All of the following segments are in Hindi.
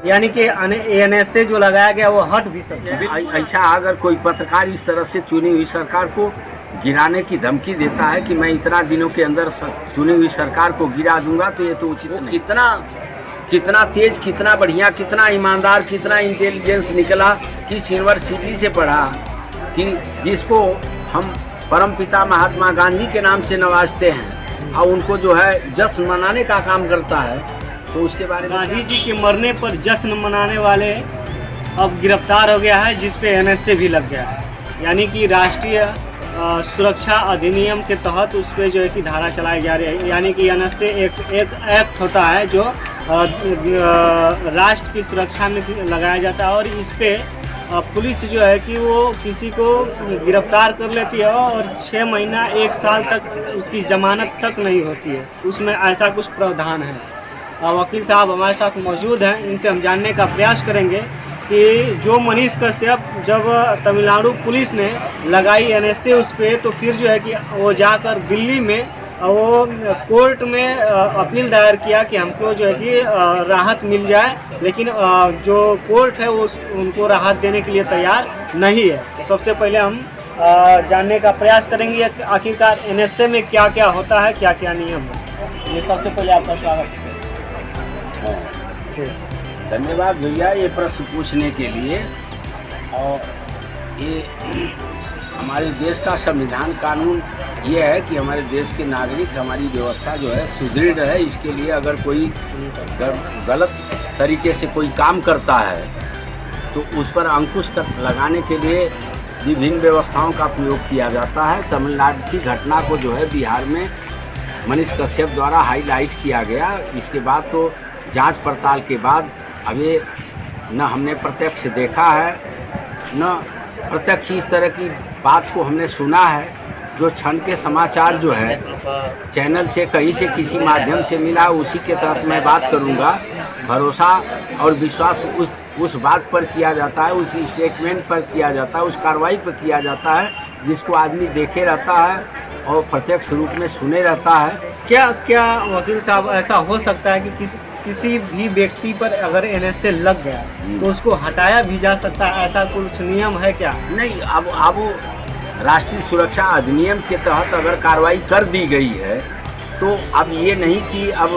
यानी कि एनएसए जो लगाया गया वो हट भी सकता है। ऐसा अगर कोई पत्रकार इस तरह से चुनी हुई सरकार को गिराने की धमकी देता है कि मैं इतना दिनों के अंदर चुनी हुई सरकार को गिरा दूंगा, तो ये तो उचित नहीं। कितना तेज, कितना बढ़िया, कितना ईमानदार, कितना इंटेलिजेंस निकला, किस यूनिवर्सिटी से पढ़ा कि जिसको हम परमपिता महात्मा गांधी के नाम से नवाजते हैं और उनको जो है जश्न मनाने का काम करता है, तो उसके बारे में गांधी जी के मरने पर जश्न मनाने वाले अब गिरफ्तार हो गया है, जिस पे एनएसए भी लग गया है। यानी कि राष्ट्रीय सुरक्षा अधिनियम के तहत उस पर जो है कि धारा चलाई जा रही है। यानी कि एनएसए एक एक्ट होता है जो राष्ट्र की सुरक्षा में लगाया जाता है, और इस पे पुलिस जो है कि वो किसी को गिरफ्तार कर लेती है और 6 महीना 1 साल तक उसकी जमानत तक नहीं होती है, उसमें ऐसा कुछ प्रावधान है। वकील साहब हमारे साथ मौजूद हैं, इनसे हम जानने का प्रयास करेंगे कि जो मनीष कश्यप जब तमिलनाडु पुलिस ने लगाई एनएसए उस पर, तो फिर जो है कि वो जाकर दिल्ली में वो कोर्ट में अपील दायर किया कि हमको जो है कि राहत मिल जाए, लेकिन जो कोर्ट है वो उनको राहत देने के लिए तैयार नहीं है। तो सबसे पहले हम जानने का प्रयास करेंगे आखिरकार एनएसए में क्या क्या होता है, क्या क्या नियम है। ये सबसे पहले आपका स्वागत है। धन्यवाद भैया ये प्रश्न पूछने के लिए। और ये हमारे देश का संविधान कानून ये है कि हमारे देश के नागरिक, हमारी व्यवस्था जो है सुदृढ़ रहे। इसके लिए अगर कोई गलत तरीके से कोई काम करता है तो उस पर अंकुश लगाने के लिए विभिन्न व्यवस्थाओं का प्रयोग किया जाता है। तमिलनाडु की घटना को जो है बिहार में मनीष कश्यप द्वारा हाईलाइट किया गया। इसके बाद तो जांच पड़ताल के बाद अब ये न हमने प्रत्यक्ष देखा है, न प्रत्यक्ष इस तरह की बात को हमने सुना है। जो क्षण के समाचार जो है चैनल से कहीं से किसी माध्यम से मिला, उसी के तहत मैं बात करूंगा। भरोसा और विश्वास उस बात पर किया जाता है, उस स्टेटमेंट पर किया जाता है, उस कार्रवाई पर किया जाता है जिसको आदमी देखे रहता है और प्रत्यक्ष रूप में सुने रहता है। क्या वकील साहब ऐसा हो सकता है कि किसी भी व्यक्ति पर अगर एनएसए लग गया तो उसको हटाया भी जा सकता है, ऐसा कुछ नियम है क्या? नहीं, अब राष्ट्रीय सुरक्षा अधिनियम के तहत अगर कार्रवाई कर दी गई है तो अब ये नहीं कि अब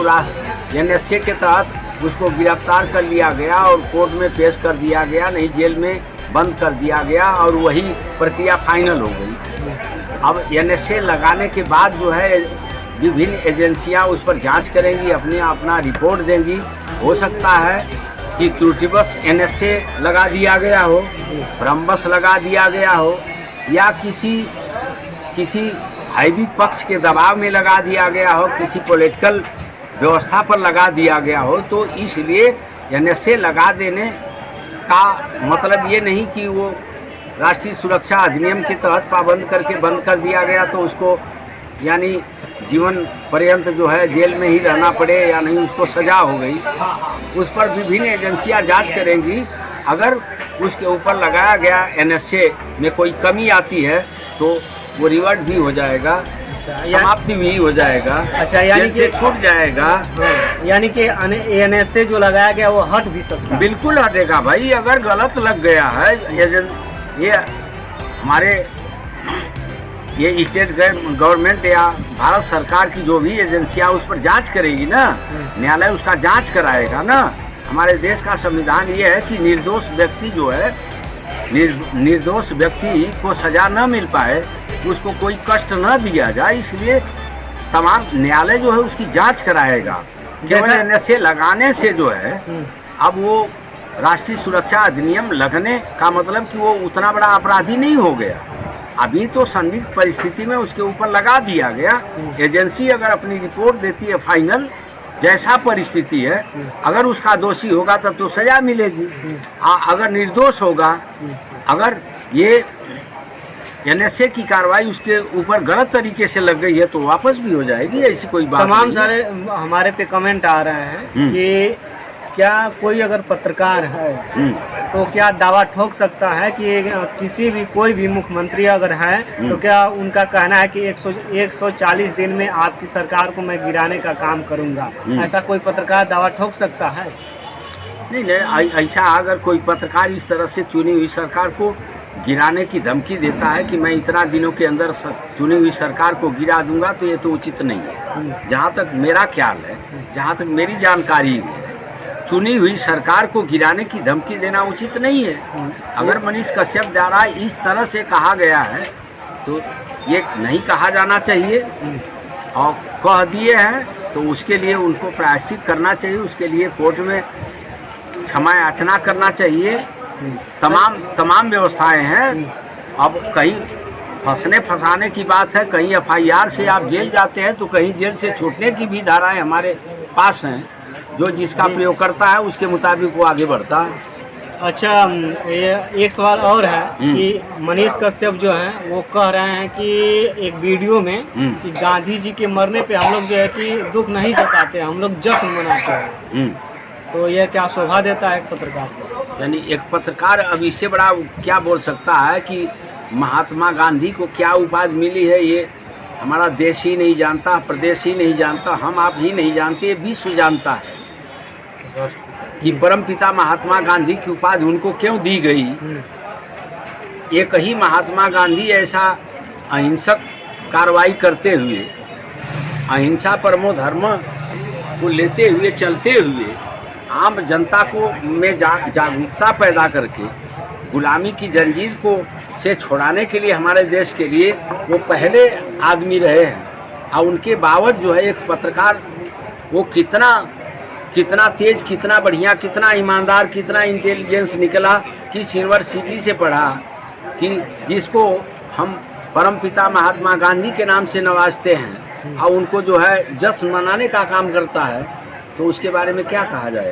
एनएसए के तहत उसको गिरफ्तार कर लिया गया और कोर्ट में पेश कर दिया गया, नहीं जेल में बंद कर दिया गया और वही प्रक्रिया फाइनल हो गई। अब एनएसए लगाने के बाद जो है विभिन्न एजेंसियां उस पर जांच करेंगी, अपना रिपोर्ट देंगी। हो सकता है कि त्रुटिवश एनएसए लगा दिया गया हो, भ्रमवश लगा दिया गया हो, या किसी हैवी पक्ष के दबाव में लगा दिया गया हो, किसी पॉलिटिकल व्यवस्था पर लगा दिया गया हो। तो इसलिए एनएसए लगा देने का मतलब ये नहीं कि वो राष्ट्रीय सुरक्षा अधिनियम के तहत पाबंद करके बंद कर दिया गया तो उसको यानी जीवन पर्यंत जो है जेल में ही रहना पड़े या नहीं, उसको सजा हो गई। उस पर विभिन्न एजेंसियां जांच करेंगी। अगर उसके ऊपर लगाया गया एनएसए में कोई कमी आती है तो वो रिवर्ट भी हो जाएगा, समाप्ति भी हो जाएगा। अच्छा, यानी कि छूट जाएगा। यानी कि एनएसए जो लगाया गया वो हट भी सकता है? बिल्कुल हटेगा भाई। अगर गलत लग गया है, ये हमारे ये स्टेट गवर्नमेंट या भारत सरकार की जो भी एजेंसियां उस पर जांच करेगी ना, न्यायालय उसका जांच कराएगा ना। हमारे देश का संविधान ये है कि निर्दोष व्यक्ति जो है, निर्दोष व्यक्ति को सजा न मिल पाए, उसको कोई कष्ट न दिया जाए, इसलिए तमाम न्यायालय जो है उसकी जांच कराएगा। केवल एनएसए लगाने से जो है अब वो राष्ट्रीय सुरक्षा अधिनियम लगने का मतलब कि वो उतना बड़ा अपराधी नहीं हो गया। अभी तो संदिग्ध परिस्थिति में उसके ऊपर लगा दिया गया। एजेंसी अगर अपनी रिपोर्ट देती है फाइनल, जैसा परिस्थिति है, अगर उसका दोषी होगा तब तो सजा मिलेगी। अगर निर्दोष होगा, अगर ये एनएसए की कार्रवाई उसके ऊपर गलत तरीके से लग गई है तो वापस भी हो जाएगी, ऐसी कोई बात नहीं। तमाम सारे हमारे पे कमेंट आ रहे हैं कि क्या कोई अगर पत्रकार है तो क्या दावा ठोक सकता है कि किसी भी कोई भी मुख्यमंत्री अगर है तो क्या उनका कहना है कि 140 दिन में आपकी सरकार को मैं गिराने का काम करूंगा, ऐसा कोई पत्रकार दावा ठोक सकता है? नहीं ऐसा अगर कोई पत्रकार इस तरह से चुनी हुई सरकार को गिराने की धमकी देता है कि मैं इतना दिनों के अंदर चुनी हुई सरकार को गिरा दूंगा, तो ये तो उचित नहीं है। जहाँ तक मेरा ख्याल है, जहाँ तक मेरी जानकारी है, चुनी हुई सरकार को गिराने की धमकी देना उचित नहीं है। अगर मनीष कश्यप द्वारा इस तरह से कहा गया है तो ये नहीं कहा जाना चाहिए, और कह दिए हैं तो उसके लिए उनको प्रायश्चित करना चाहिए, उसके लिए कोर्ट में क्षमा याचना करना चाहिए। तमाम व्यवस्थाएं हैं। अब कहीं फंसाने की बात है, कहीं एफआईआर से आप जेल जाते हैं तो कहीं जेल से छूटने की भी धाराएं हमारे पास हैं, जो जिसका प्रयोग करता है उसके मुताबिक वो आगे बढ़ता है। अच्छा, ये एक सवाल और है कि मनीष कश्यप जो हैं वो कह रहे हैं कि एक वीडियो में कि गांधी जी के मरने पे हम लोग जो है कि दुख नहीं जताते, हम लोग जश्न मनाते हैं। तो यह क्या शोभा देता है एक पत्रकार को? यानी एक पत्रकार अब इससे बड़ा क्या बोल सकता है कि महात्मा गांधी को क्या उपाधि मिली है, ये हमारा देश ही नहीं जानता, प्रदेश ही नहीं जानता, हम आप ही नहीं जानते, विश्व जानता है कि परमपिता महात्मा गांधी की उपाधि उनको क्यों दी गई। एक ही महात्मा गांधी ऐसा अहिंसक कार्रवाई करते हुए, अहिंसा परमो धर्म को लेते हुए चलते हुए आम जनता को में जागरूकता पैदा करके गुलामी की जंजीर को से छुड़ाने के लिए हमारे देश के लिए वो पहले आदमी रहे हैं। और उनके बावजूद जो है एक पत्रकार वो कितना तेज, कितना बढ़िया, कितना ईमानदार, कितना इंटेलिजेंस निकला कि यूनिवर्सिटी से पढ़ा, कि जिसको हम परमपिता महात्मा गांधी के नाम से नवाजते हैं और उनको जो है जश्न मनाने का काम करता है, तो उसके बारे में क्या कहा जाए।